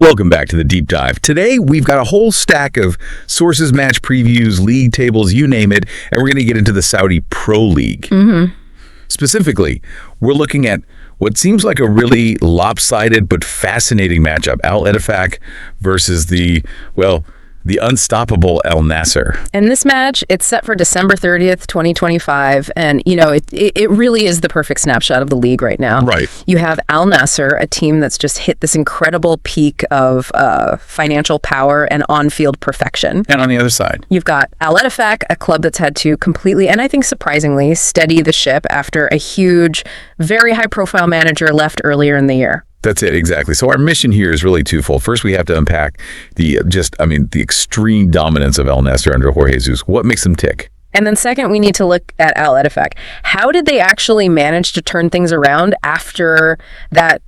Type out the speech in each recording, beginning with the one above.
Welcome back to the Deep Dive. Today, we've got a whole stack of sources, match previews, league tables, you name it, and we're going to get into the Saudi Pro League. Specifically, we're looking at what seems like a really lopsided but fascinating matchup. Al-Ettifaq versus the unstoppable Al-Nassr. And this match, it's set for December 30th, 2025. And, it really is the perfect snapshot of the league right now. Right. You have Al-Nassr, a team that's just hit this incredible peak of financial power and on-field perfection. And on the other side, you've got Al-Ettifaq, a club that's had to completely, and I think surprisingly, steady the ship after a huge, very high-profile manager left earlier in the year. That's it, exactly. So our mission here is really twofold. First, we have to unpack the extreme dominance of Al-Nassr under Jorge Jesus. What makes them tick? And then second, we need to look at Al-Ettifaq. How did they actually manage to turn things around after that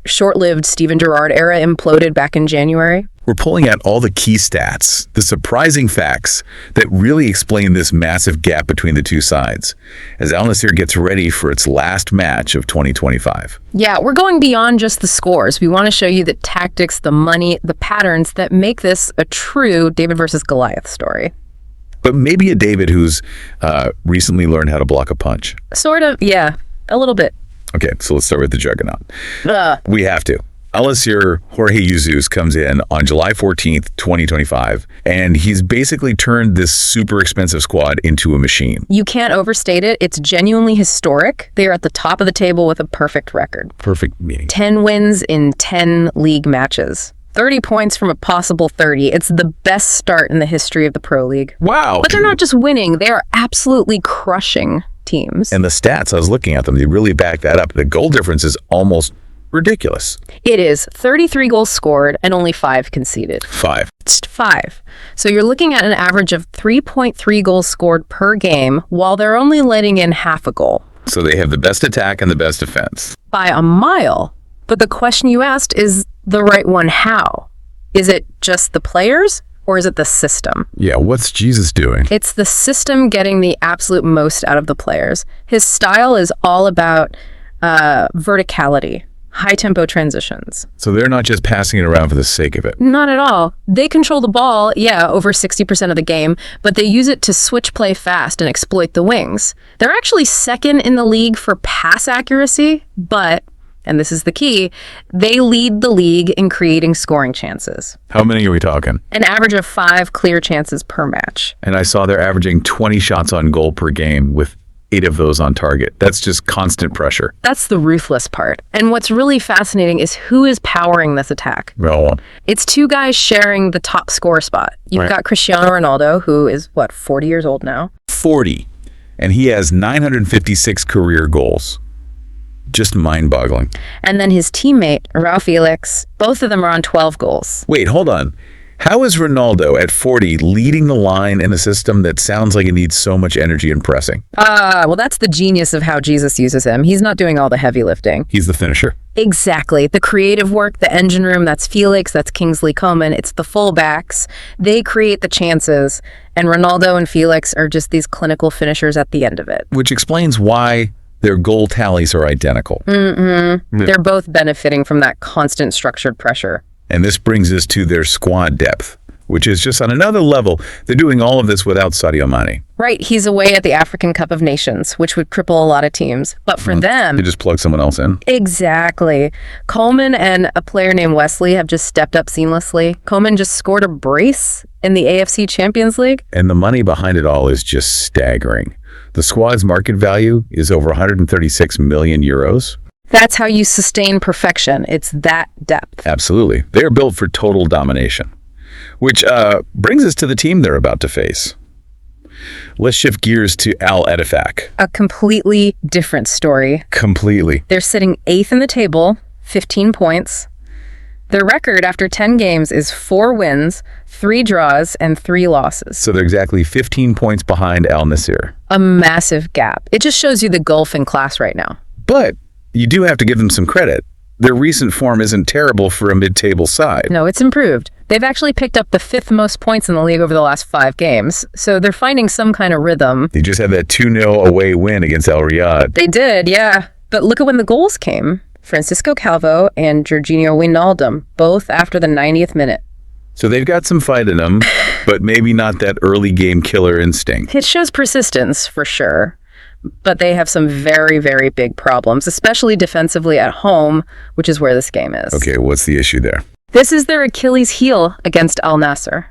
short-lived Steven Gerrard era imploded back in January? We're pulling out all the key stats, the surprising facts that really explain this massive gap between the two sides as Al-Nassr gets ready for its last match of 2025. Yeah, we're going beyond just the scores. We want to show you the tactics, the money, the patterns that make this a true David versus Goliath story. But maybe a David who's recently learned how to block a punch. Sort of, yeah, a little bit. Okay, so let's start with the juggernaut. We have to. Al-Nassr Jorge Jesus comes in on July 14th, 2025, and he's basically turned this super expensive squad into a machine. You can't overstate it. It's genuinely historic. They are at the top of the table with a perfect record. Perfect meaning. 10 wins in 10 league matches. 30 points from a possible 30. It's the best start in the history of the Pro League. Wow. But they're not just winning. They are absolutely crushing teams. And the stats, I was looking at them, they really back that up. The goal difference is almost ridiculous. It is 33 goals scored and only 5 conceded. 5. It's 5. So you're looking at an average of 3.3 goals scored per game while they're only letting in half a goal. So they have the best attack and the best defense. By a mile. But the question you asked is the right one. How? Is it just the players or is it the system? Yeah, what's Jesus doing? It's the system getting the absolute most out of the players. His style is all about verticality. High-tempo transitions. So they're not just passing it around for the sake of it. Not at all. They control the ball, over 60% of the game, but they use it to switch play fast and exploit the wings. They're actually second in the league for pass accuracy, but, and this is the key, they lead the league in creating scoring chances. How many are we talking? An average of 5 clear chances per match. And I saw they're averaging 20 shots on goal per game with 8 of those on target. That's just constant pressure. That's the ruthless part. And what's really fascinating is who is powering this attack. Well, it's 2 guys sharing the top score spot. You've got Cristiano Ronaldo, who is, 40 years old now? 40. And he has 956 career goals. Just mind-boggling. And then his teammate, João Felix, both of them are on 12 goals. Wait, hold on. How is Ronaldo at 40 leading the line in a system that sounds like it needs so much energy and pressing? Well, that's the genius of how Jesus uses him. He's not doing all the heavy lifting. He's the finisher. Exactly. The creative work, the engine room, that's Felix, that's Kingsley Coman. It's the fullbacks. They create the chances, and Ronaldo and Felix are just these clinical finishers at the end of it. Which explains why their goal tallies are identical. They're both benefiting from that constant structured pressure. And this brings us to their squad depth, which is just on another level. They're doing all of this without Sadio Mane. Right. He's away at the African Cup of Nations, which would cripple a lot of teams. But for them... You just plug someone else in. Exactly. Coleman and a player named Wesley have just stepped up seamlessly. Coleman just scored a brace in the AFC Champions League. And the money behind it all is just staggering. The squad's market value is over 136 million euros. That's how you sustain perfection. It's that depth. Absolutely. They're built for total domination. Which brings us to the team they're about to face. Let's shift gears to Al-Ettifaq. A completely different story. Completely. They're sitting 8th in the table, 15 points. Their record after 10 games is 4 wins, 3 draws, and 3 losses. So they're exactly 15 points behind Al-Nassr. A massive gap. It just shows you the gulf in class right now. But you do have to give them some credit. Their recent form isn't terrible for a mid-table side. No, it's improved. They've actually picked up the 5th most points in the league over the last 5 games, so they're finding some kind of rhythm. They just had that 2-0 away win against Al Riyadh. They did, yeah. But look at when the goals came. Francisco Calvo and Jorginho Wijnaldum, both after the 90th minute. So they've got some fight in them, but maybe not that early game killer instinct. It shows persistence, for sure. But they have some very, very big problems, especially defensively at home, which is where this game is. Okay, what's the issue there? This is their Achilles heel against Al-Nassr.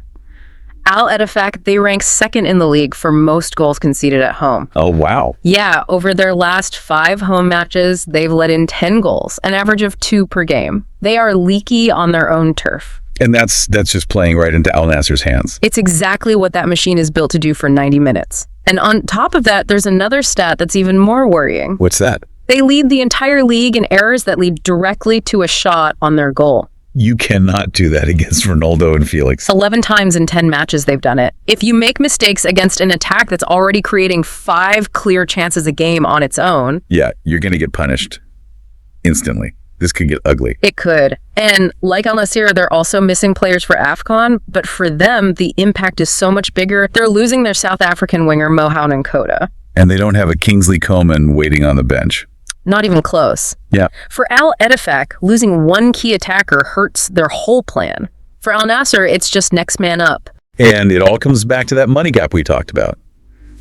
Al-Ettifaq, they rank second in the league for most goals conceded at home. Oh, wow. Yeah, over their last 5 home matches, they've let in 10 goals, an average of 2 per game. They are leaky on their own turf. And that's just playing right into Al-Nassr's hands. It's exactly what that machine is built to do for 90 minutes. And on top of that, there's another stat that's even more worrying. What's that? They lead the entire league in errors that lead directly to a shot on their goal. You cannot do that against Ronaldo and Felix. 11 times in 10 matches they've done it. If you make mistakes against an attack that's already creating 5 clear chances a game on its own... Yeah, you're going to get punished instantly. This could get ugly. It could. And like Al-Nassr, they're also missing players for AFCON, but for them, the impact is so much bigger. They're losing their South African winger, Mohoun Nkota. And they don't have a Kingsley Coman waiting on the bench. Not even close. Yeah. For Al-Ettifaq, losing one key attacker hurts their whole plan. For Al-Nassr, it's just next man up. And it all comes back to that money gap we talked about.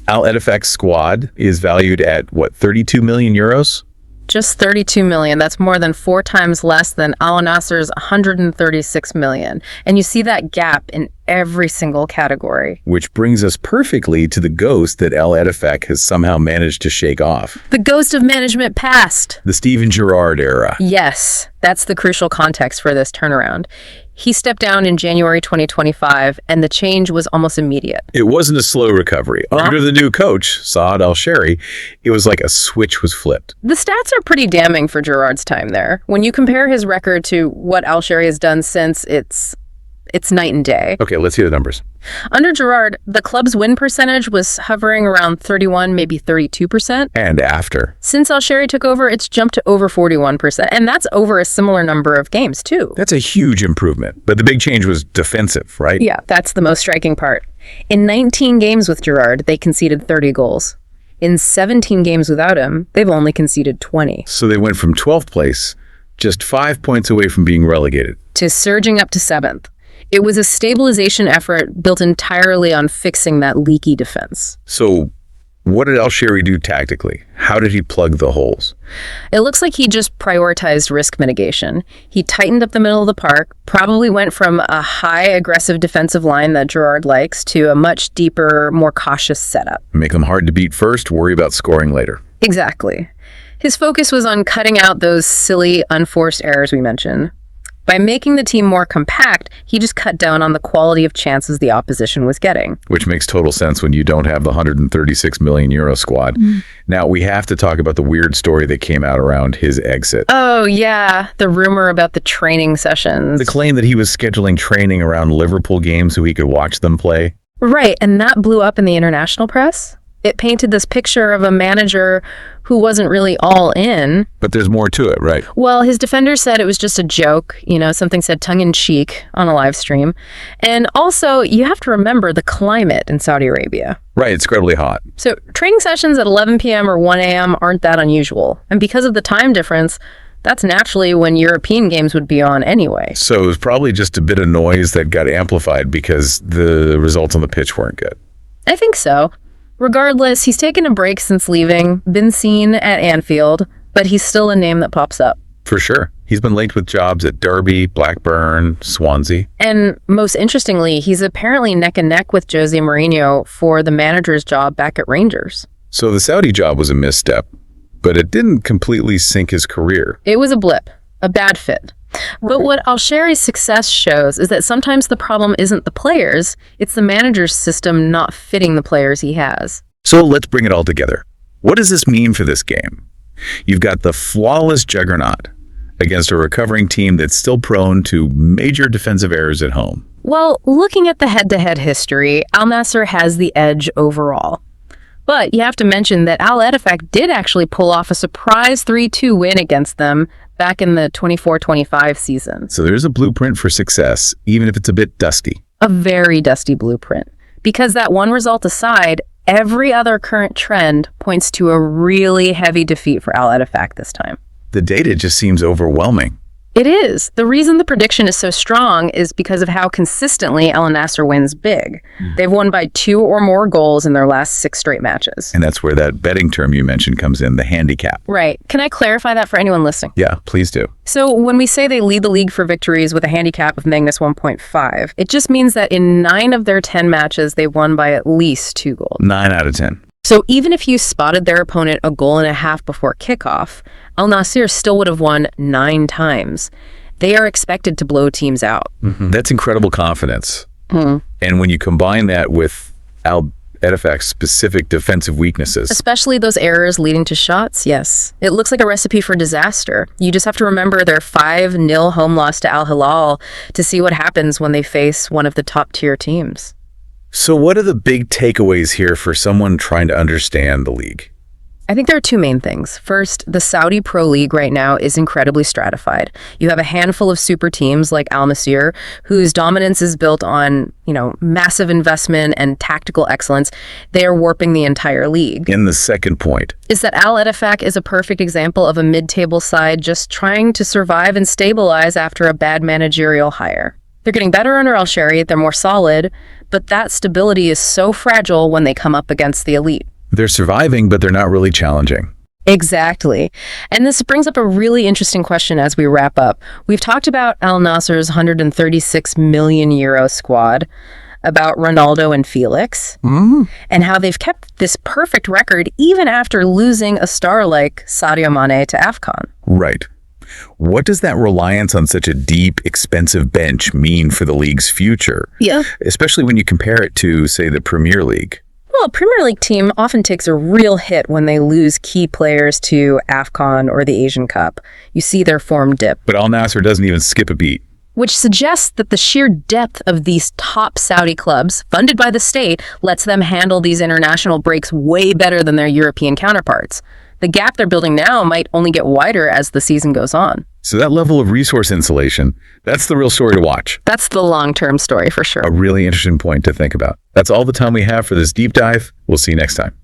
Al-Ettifaq's squad is valued at, what, 32 million euros? Just 32 million. That's more than 4 times less than Al-Nassr's 136 million. And you see that gap in every single category. Which brings us perfectly to the ghost that Al-Ettifaq has somehow managed to shake off. The ghost of management past. The Steven Gerrard era. Yes, that's the crucial context for this turnaround. He stepped down in January 2025, and the change was almost immediate. It wasn't a slow recovery. Under the new coach, Saad Al-Shehri, it was like a switch was flipped. The stats are pretty damning for Gerrard's time there. When you compare his record to what Al-Shehri has done since, it's night and day. Okay, let's see the numbers. Under Gerrard, the club's win percentage was hovering around 31, maybe 32%. And after? Since Al-Shehri took over, it's jumped to over 41%. And that's over a similar number of games, too. That's a huge improvement. But the big change was defensive, right? Yeah, that's the most striking part. In 19 games with Gerrard, they conceded 30 goals. In 17 games without him, they've only conceded 20. So they went from 12th place, just 5 points away from being relegated, to surging up to 7th. It was a stabilization effort built entirely on fixing that leaky defense. So what did Al-Shehri do tactically? How did he plug the holes? It looks like he just prioritized risk mitigation. He tightened up the middle of the park, probably went from a high aggressive defensive line that Gerrard likes to a much deeper, more cautious setup. Make them hard to beat first, worry about scoring later. Exactly. His focus was on cutting out those silly, unforced errors we mentioned. By making the team more compact, he just cut down on the quality of chances the opposition was getting. Which makes total sense when you don't have the 136 million euro squad. Now, we have to talk about the weird story that came out around his exit. Oh, yeah. The rumor about the training sessions. The claim that he was scheduling training around Liverpool games so he could watch them play. Right, and that blew up in the international press. It painted this picture of a manager who wasn't really all in. But there's more to it, right? Well, his defenders said it was just a joke. Something said tongue-in-cheek on a live stream. And also, you have to remember the climate in Saudi Arabia. Right, it's incredibly hot. So training sessions at 11 p.m. or 1 a.m. aren't that unusual. And because of the time difference, that's naturally when European games would be on anyway. So it was probably just a bit of noise that got amplified because the results on the pitch weren't good. I think so. Regardless, he's taken a break since leaving, been seen at Anfield, but he's still a name that pops up. For sure. He's been linked with jobs at Derby, Blackburn, Swansea. And most interestingly, he's apparently neck and neck with Jose Mourinho for the manager's job back at Rangers. So the Saudi job was a misstep, but it didn't completely sink his career. It was a blip, a bad fit. But what Al-Shehri's success shows is that sometimes the problem isn't the players, it's the manager's system not fitting the players he has. So let's bring it all together. What does this mean for this game? You've got the flawless juggernaut against a recovering team that's still prone to major defensive errors at home. Well, looking at the head-to-head history, Al-Nassr has the edge overall. But you have to mention that Al-Ettifaq did actually pull off a surprise 3-2 win against them back in the 24-25 season. So there's a blueprint for success, even if it's a bit dusty. A very dusty blueprint. Because that one result aside, every other current trend points to a really heavy defeat for Al-Ettifaq this time. The data just seems overwhelming. It is. The reason the prediction is so strong is because of how consistently Al-Nassr wins big. They've won by 2 or more goals in their last 6 straight matches. And that's where that betting term you mentioned comes in, the handicap. Right. Can I clarify that for anyone listening? Yeah, please do. So when we say they lead the league for victories with a handicap of -1.5, it just means that in 9 of their 10 matches, they've won by at least 2 goals. 9 out of 10. So even if you spotted their opponent a goal and a half before kickoff, Al-Nassr still would have won 9 times. They are expected to blow teams out. That's incredible confidence. And when you combine that with Al-Ettifaq's specific defensive weaknesses. Especially those errors leading to shots, yes. It looks like a recipe for disaster. You just have to remember their 5-0 home loss to Al-Hilal to see what happens when they face one of the top-tier teams. So what are the big takeaways here for someone trying to understand the league? I think there are 2 main things. First, the Saudi Pro League right now is incredibly stratified. You have a handful of super teams like Al-Nassr, whose dominance is built on, massive investment and tactical excellence. They are warping the entire league. And the second point is that Al-Ettifaq is a perfect example of a mid-table side just trying to survive and stabilize after a bad managerial hire. They're getting better under Al-Shari, they're more solid, but that stability is so fragile when they come up against the elite. They're surviving, but they're not really challenging. Exactly. And this brings up a really interesting question as we wrap up. We've talked about Al-Nassr's 136 million euro squad, about Ronaldo and Felix, and how they've kept this perfect record even after losing a star like Sadio Mane to AFCON. Right. What does that reliance on such a deep, expensive bench mean for the league's future? Yeah. Especially when you compare it to, say, the Premier League. Well, a Premier League team often takes a real hit when they lose key players to AFCON or the Asian Cup. You see their form dip. But Al-Nassr doesn't even skip a beat. Which suggests that the sheer depth of these top Saudi clubs, funded by the state, lets them handle these international breaks way better than their European counterparts. The gap they're building now might only get wider as the season goes on. So that level of resource insulation, that's the real story to watch. That's the long-term story for sure. A really interesting point to think about. That's all the time we have for this deep dive. We'll see you next time.